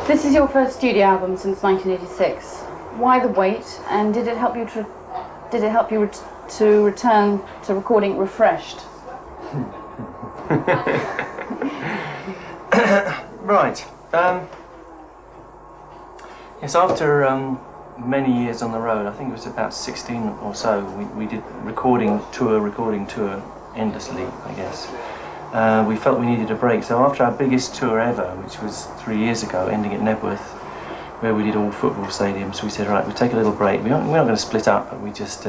This is your first studio album since 1986. Why the wait, and did it help you to return to recording refreshed? Right. Yes, after many years on the road, I think it was about 16 or so, we did recording tour endlessly, I guess. We felt we needed a break, so after our biggest tour ever, which was 3 years ago, ending at Nebworth, where we did all football stadiums, we said, right, we'll take a little break. We're not going to split up, but we just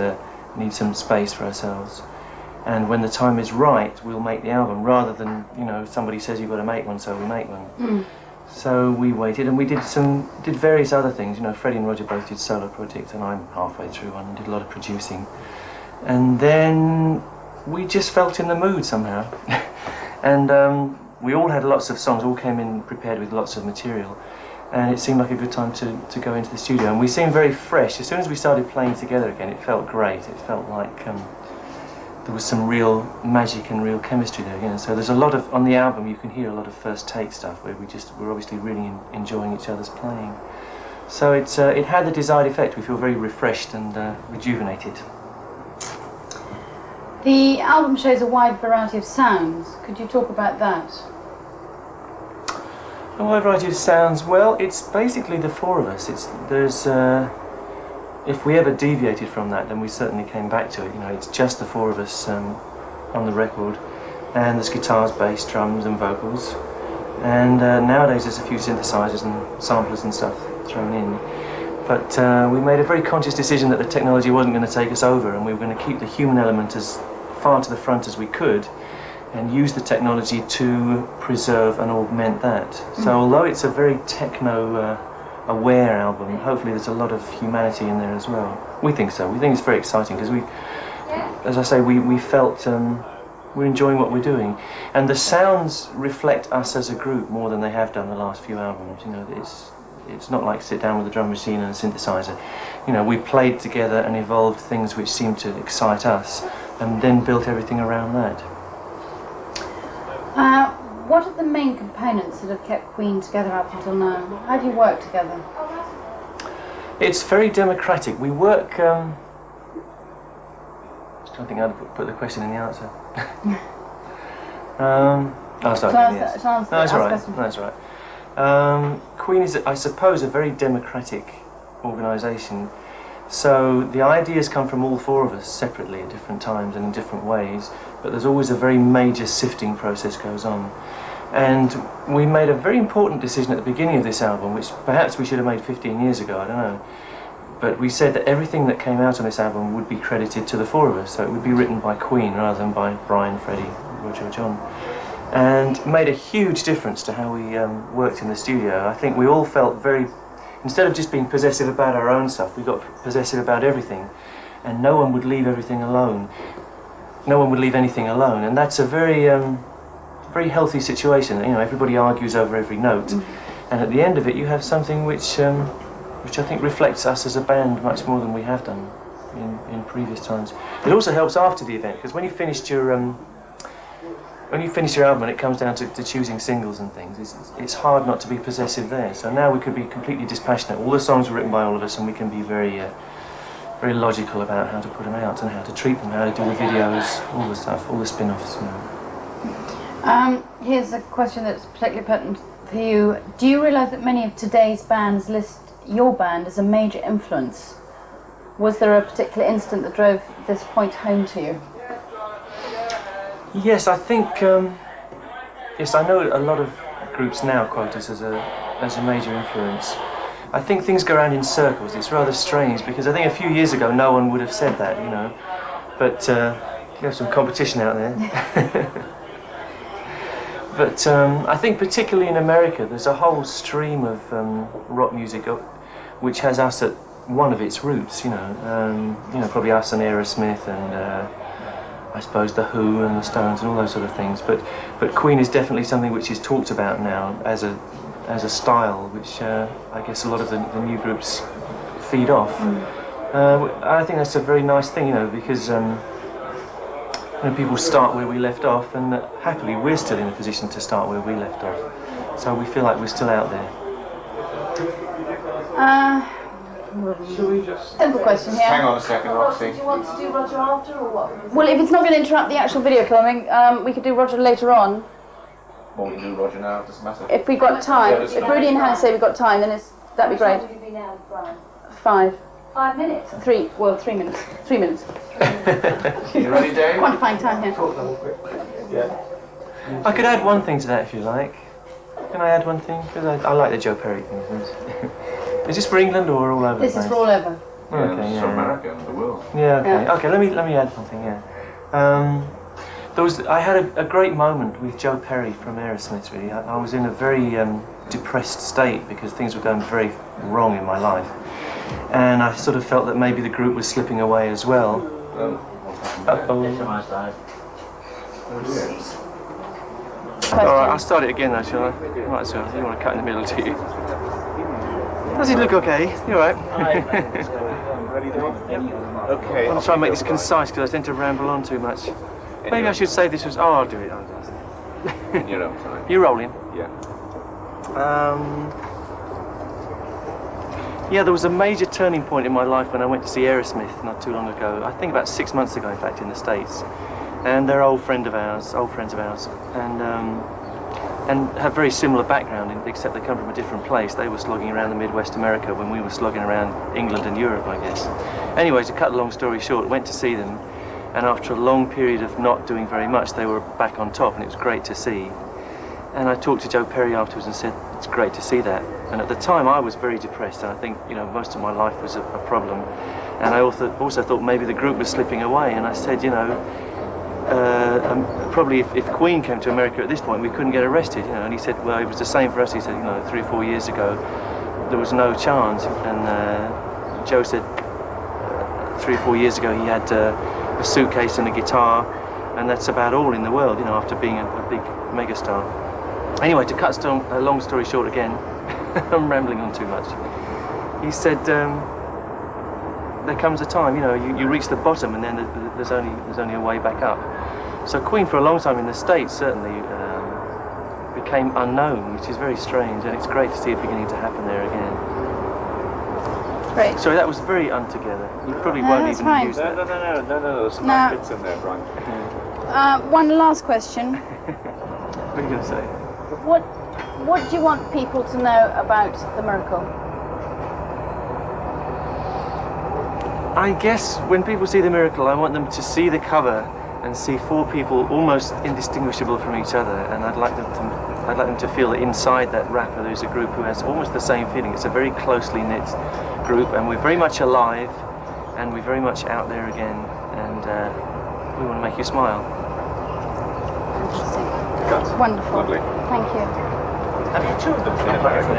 need some space for ourselves. And when the time is right, we'll make the album, rather than, you know, somebody says you've got to make one, so we make one. Mm. So we waited, and we did various other things. You know, Freddie and Roger both did solo projects, and I'm halfway through one and did a lot of producing. And then we just felt in the mood somehow. And we all had lots of songs, all came in prepared with lots of material. And it seemed like a good time to go into the studio. And we seemed very fresh. As soon as we started playing together again, it felt great. It felt like there was some real magic and real chemistry there again. So there's a lot of, on the album you can hear a lot of first take stuff where we're obviously really enjoying each other's playing. So it had the desired effect. We feel very refreshed and rejuvenated. The album shows a wide variety of sounds. Could you talk about that? A wide variety of sounds. Well, it's basically the four of us. If we ever deviated from that, then we certainly came back to it. You know, it's just the four of us on the record, and there's guitars, bass, drums, and vocals. And nowadays there's a few synthesizers and samplers and stuff thrown in. But we made a very conscious decision that the technology wasn't going to take us over, and we were going to keep the human element as far to the front as we could, and use the technology to preserve and augment that. So although it's a very techno-aware album, hopefully there's a lot of humanity in there as well. We think so. We think it's very exciting because as I say, we felt we're enjoying what we're doing, and the sounds reflect us as a group more than they have done the last few albums. You know, it's not like sit down with a drum machine and a synthesizer. You know, we played together and evolved things which seemed to excite us, and then built everything around that. What are the main components that have kept Queen together up until now? How do you work together? It's very democratic. We work... I don't think I'd put the question in the answer. Oh, sorry. Yes. No, that's all right. No, that's all right. Queen is, I suppose, a very democratic organisation. So the ideas come from all four of us separately at different times and in different ways, but there's always a very major sifting process goes on. And we made a very important decision at the beginning of this album, which perhaps we should have made 15 years ago, I don't know. But we said that everything that came out on this album would be credited to the four of us, so it would be written by Queen rather than by Brian, Freddie, Roger or John. And made a huge difference to how we worked in the studio. I think we all felt very... Instead of just being possessive about our own stuff, we got possessive about everything, and no one would leave everything alone. No one would leave anything alone, and that's a very, very healthy situation. You know, everybody argues over every note, and at the end of it, you have something which I think reflects us as a band much more than we have done in previous times. It also helps after the event, because when you finished your album and it comes down to choosing singles and things, it's hard not to be possessive there. So now we could be completely dispassionate. All the songs were written by all of us, and we can be very, very logical about how to put them out and how to treat them, how to do the videos, all the stuff, all the spin-offs. You know. Here's a question that's particularly pertinent for you. Do you realise that many of today's bands list your band as a major influence? Was there a particular incident that drove this point home to you? Yes, I think, yes, I know a lot of groups now quote us as a major influence. I think things go around in circles. It's rather strange, because I think a few years ago no one would have said that, you know. But we have some competition out there. But I think particularly in America there's a whole stream of rock music which has us at one of its roots, you know, probably us and Aerosmith and I suppose The Who and the Stones and all those sort of things, but Queen is definitely something which is talked about now as a style, which I guess a lot of the new groups feed off. I think that's a very nice thing, you know, because people start where we left off, and happily we're still in a position to start where we left off, so we feel like we're still out there. Should we just... Simple question here. Hang on a second, Roxy. Do you want to do Roger after or what? Well, if it's not going to interrupt the actual video filming, we could do Roger later on. Or we can do Roger now, it doesn't matter. If we've got time. If Rudy and Hannah say we've got time, then that'd be great. How long have you been out, Brian? 5. 5 minutes? 3. Well, 3 minutes. 3 minutes. You ready, Dave? Quantifying time here. Yeah. I could add one thing to that if you like. Can I add one thing? Because I like the Joe Perry thing. Is this for England or all over? This is for all over. Okay, It's for America and the world. Yeah, okay. Yeah. Okay, let me add something, yeah. I had a great moment with Joe Perry from Aerosmith, really. I was in a very depressed state because things were going very wrong in my life. And I sort of felt that maybe the group was slipping away as well. Alright, I'll start it again though, shall I? Might as well. You want to cut in the middle, do you? Does he look okay? You alright? Okay. I'm trying to make this concise because I tend to ramble on too much. Maybe I should say this was... Oh, I'll do it. You know, sorry. You rolling? Yeah. Yeah, there was a major turning point in my life when I went to see Aerosmith not too long ago. I think about 6 months ago, in fact, in the States. And they're old friends of ours, and have very similar background, except they come from a different place. They were slogging around the Midwest America when we were slogging around England and Europe, I guess. Anyway, to cut a long story short, went to see them, and after a long period of not doing very much, they were back on top, and it was great to see. And I talked to Joe Perry afterwards and said, it's great to see that. And at the time, I was very depressed, and I think, you know, most of my life was a problem. And I also thought maybe the group was slipping away, and I said, you know, probably if Queen came to America at this point, we couldn't get arrested, you know. And he said, well, it was the same for us. He said, you know, 3 or 4 years ago, there was no chance. And Joe said 3 or 4 years ago he had a suitcase and a guitar, and that's about all in the world, you know, after being a big megastar. Anyway, to cut a long story short again, I'm rambling on too much. He said, there comes a time, you know, you reach the bottom, and then there's only a way back up. So Queen, for a long time in the States, certainly became unknown, which is very strange, and it's great to see it beginning to happen there again. Great. Sorry, that was very untogether. You probably won't even fine. use that. No, there's some No. bits in there, Brian. One last question. What are you going to say? What do you want people to know about the miracle? I guess when people see the miracle, I want them to see the cover and see 4 people almost indistinguishable from each other, and I'd like them to feel that inside that wrapper there's a group who has almost the same feeling. It's a very closely knit group, and we're very much alive, and we're very much out there again, and we want to make you smile. Interesting. That's Wonderful. lovely. Thank you. Have you toured them?